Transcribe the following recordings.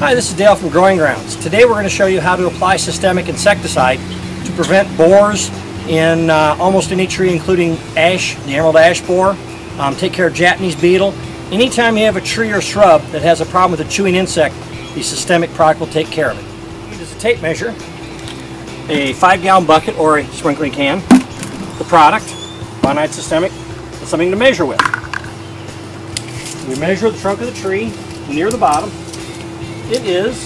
Hi, this is Dale from Growing Grounds. Today we're going to show you how to apply systemic insecticide to prevent borers in almost any tree, including ash, the emerald ash borer. Take care of Japanese beetle. Anytime you have a tree or shrub that has a problem with a chewing insect, the systemic product will take care of it. Use a tape measure, a 5-gallon bucket or a sprinkling can, the product, bonide systemic, and something to measure with. We measure the trunk of the tree near the bottom. It is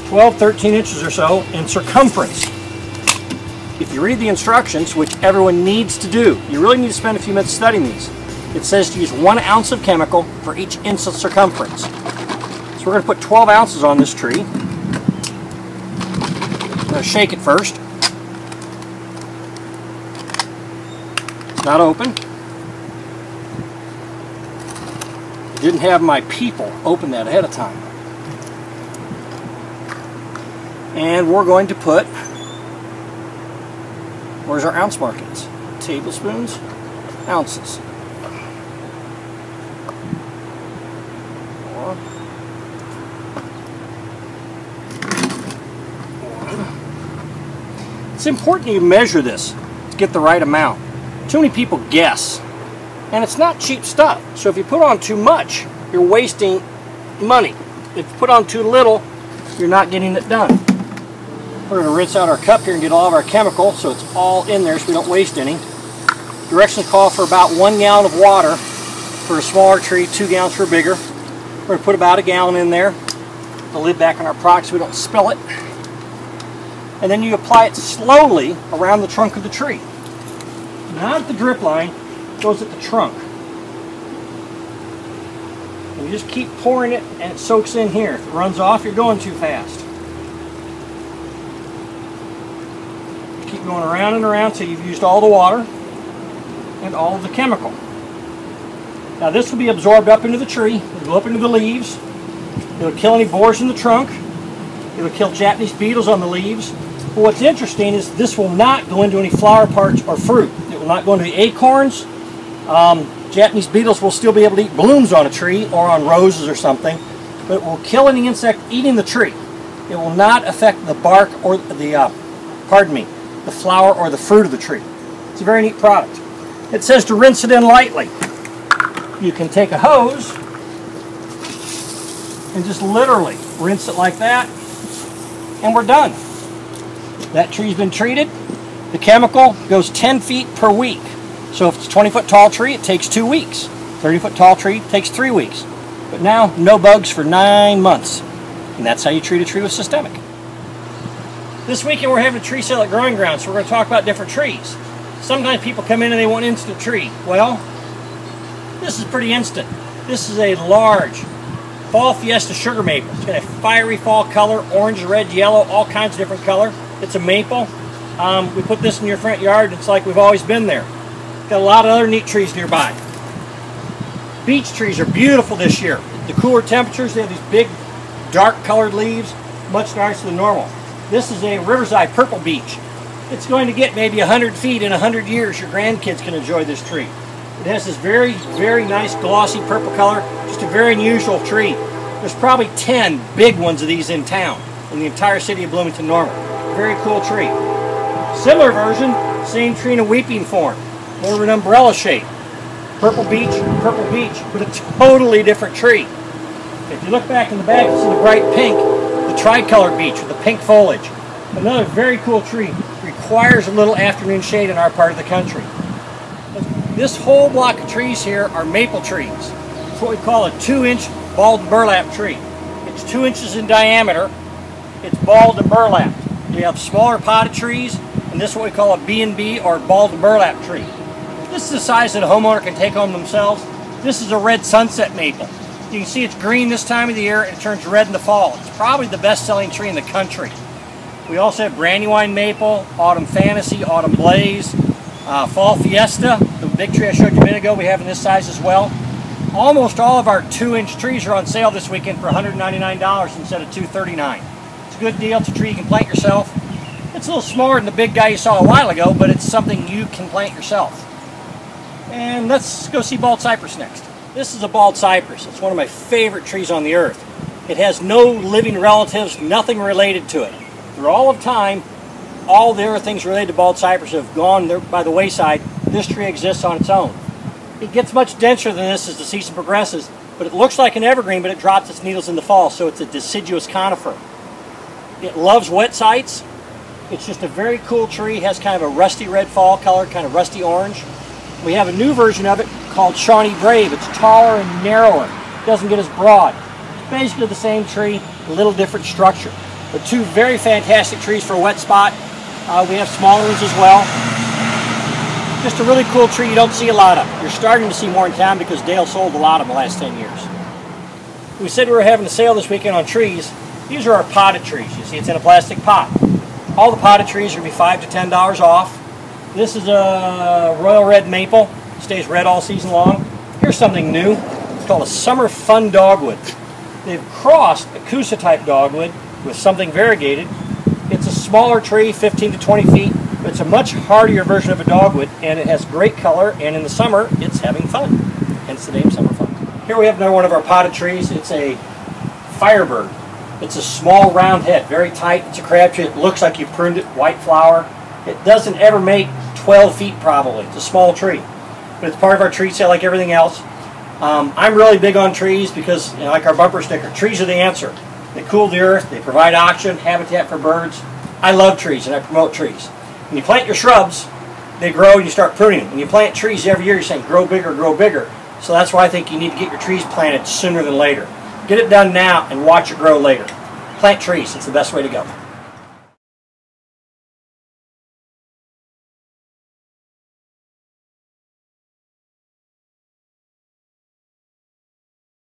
12-13 inches or so in circumference. If you read the instructions, which everyone needs to do, you really need to spend a few minutes studying these. It says to use 1 ounce of chemical for each inch of circumference. So we're going to put 12 ounces on this tree. I'm going to shake it first. It's not open. I didn't have my people open that ahead of time. And we're going to put, where's our ounce markings? Tablespoons, ounces. It's important you measure this to get the right amount. Too many people guess. And it's not cheap stuff. So if you put on too much, you're wasting money. If you put on too little, you're not getting it done. We're going to rinse out our cup here and get all of our chemical so it's all in there so we don't waste any. Directions call for about 1 gallon of water for a smaller tree, 2 gallons for a bigger. We're going to put about 1 gallon in there. The lid back on our product so we don't spill it. And then you apply it slowly around the trunk of the tree. Not at the drip line, it goes at the trunk. And you just keep pouring it and it soaks in here. If it runs off, you're going too fast. Keep going around and around until you've used all the water and all of the chemical. Now this will be absorbed up into the tree. It'll go up into the leaves. It'll kill any borers in the trunk. It'll kill Japanese beetles on the leaves. But what's interesting is this will not go into any flower parts or fruit. It will not go into the acorns. Japanese beetles will still be able to eat blooms on a tree or on roses or something, but it will kill any insect eating the tree. It will not affect the bark or the flower or the fruit of the tree. It's a very neat product. It says to rinse it in lightly. You can take a hose and just literally rinse it like that, and we're done. That tree's been treated. The chemical goes 10 feet per week. So if it's a 20-foot tall tree, it takes 2 weeks. 30-foot tall tree takes 3 weeks. But now, no bugs for 9 months. And that's how you treat a tree with systemic. This weekend we're having a tree sale at Growing Grounds, so we're going to talk about different trees. Sometimes people come in and they want an instant tree. Well, this is pretty instant. This is a large Fall Fiesta sugar maple. It's got a fiery fall color, orange, red, yellow, all kinds of different color. It's a maple. We put this in your front yard. It's like we've always been there. Got a lot of other neat trees nearby. Beech trees are beautiful this year. The cooler temperatures, they have these big, dark colored leaves, much nicer than normal. This is a Riverside purple beech. It's going to get maybe 100 feet in 100 years. Your grandkids can enjoy this tree. It has this very, very nice glossy purple color. Just a very unusual tree. There's probably 10 big ones of these in town, in the entire city of Bloomington Normal. Very cool tree. Similar version, same tree in a weeping form. More of an umbrella shape. Purple beech, but a totally different tree. If you look back in the back, you see the bright pink, the tricolored beech with the pink foliage. Another very cool tree. Requires a little afternoon shade in our part of the country. This whole block of trees here are maple trees. It's what we call a 2-inch balled and burlap tree. It's 2 inches in diameter. It's balled and burlapped. We have smaller potted trees, and this is what we call a B&B or balled and burlap tree. This is the size that a homeowner can take home themselves. This is a red sunset maple. You can see it's green this time of the year and it turns red in the fall. It's probably the best-selling tree in the country. We also have Brandywine maple, autumn fantasy, autumn blaze, fall fiesta, the big tree I showed you a minute ago, we have in this size as well. Almost all of our 2-inch trees are on sale this weekend for $199 instead of $239. It's a good deal. It's a tree you can plant yourself. It's a little smaller than the big guy you saw a while ago, but it's something you can plant yourself. And let's go see bald cypress next. This is a bald cypress. It's one of my favorite trees on the earth. It has no living relatives, nothing related to it. Through all of time, all the other things related to bald cypress have gone there by the wayside. This tree exists on its own. It gets much denser than this as the season progresses, but it looks like an evergreen, but it drops its needles in the fall, so it's a deciduous conifer. It loves wet sites. It's just a very cool tree. It has kind of a rusty red fall color, kind of rusty orange. We have a new version of it called Shawnee Brave. It's taller and narrower. It doesn't get as broad. It's basically the same tree, a little different structure. But two very fantastic trees for a wet spot. We have smaller ones as well. Just a really cool tree you don't see a lot of. You're starting to see more in town because Dale sold a lot of them the last 10 years. We said we were having a sale this weekend on trees. These are our potted trees. You see it's in a plastic pot. All the potted trees are going to be $5 to $10 off. This is a royal red maple. It stays red all season long. Here's something new. It's called a summer fun dogwood. They've crossed a Coosa type dogwood with something variegated. It's a smaller tree, 15 to 20 feet. But it's a much hardier version of a dogwood, and it has great color, and in the summer, it's having fun. Hence the name Summer Fun. Here we have another one of our potted trees. It's a firebird. It's a small round head, very tight. It's a crab tree. It looks like you pruned it, white flower. It doesn't ever make 12 feet probably. It's a small tree. But it's part of our tree sale like everything else. I'm really big on trees because, you know, like our bumper sticker, trees are the answer. They cool the earth, they provide oxygen, habitat for birds. I love trees and I promote trees. When you plant your shrubs, they grow and you start pruning them. When you plant trees every year, you're saying grow bigger, grow bigger. So that's why I think you need to get your trees planted sooner than later. Get it done now and watch it grow later. Plant trees, it's the best way to go.